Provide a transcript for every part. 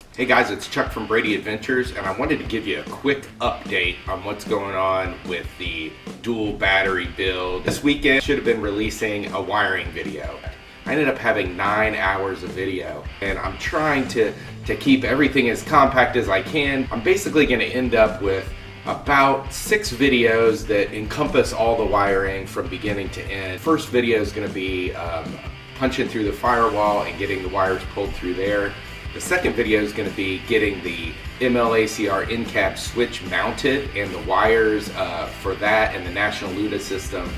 Hey guys, it's Chuck from Brady Adventures, and I wanted to give you a quick update on what's going on with the dual battery build. This weekend should have been releasing a wiring video. I ended up having 9 hours of video, and I'm trying to keep everything as compact as I can. I'm basically going to end up with about 6 videos that encompass all the wiring from beginning to end. First video is going to be punching through the firewall and getting the wires pulled through there. The second video is going to be getting the ml-acr in-cab switch mounted and the wires for that and the National Luna system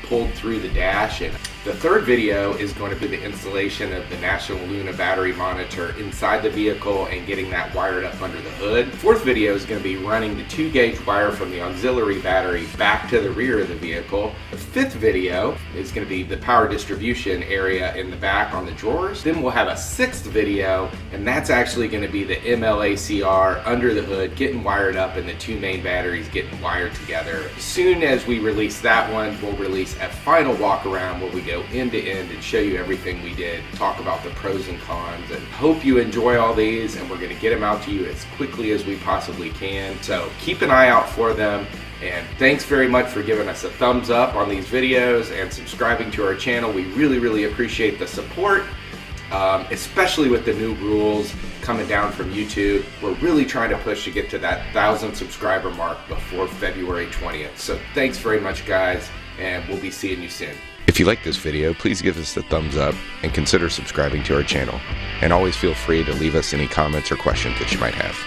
pulled through the dash. And the third video is going to be the installation of the National Luna battery monitor inside the vehicle and getting that wired up under the hood. The fourth video is going to be running the 2-gauge wire from the auxiliary battery back to the rear of the vehicle. The fifth video is going to be the power distribution area in the back on the drawers. Then we'll have a sixth video, and that's actually going to be the ml-acr under the hood getting wired up and the 2 main batteries getting wired together. As soon as we release that one, we'll release a final walk around where we go end to end and show you everything we did, talk about the pros and cons, and hope you enjoy all these, and we're going to get them out to you as quickly as we possibly can. So keep an eye out for them, and thanks very much for giving us a thumbs up on these videos and subscribing to our channel. We really appreciate the support, especially with the new rules coming down from YouTube. We're really trying to push to get to that 1,000 subscriber mark before February 20th. So thanks very much, guys, and we'll be seeing you soon. If you like this video, please give us a thumbs up and consider subscribing to our channel. And always feel free to leave us any comments or questions that you might have.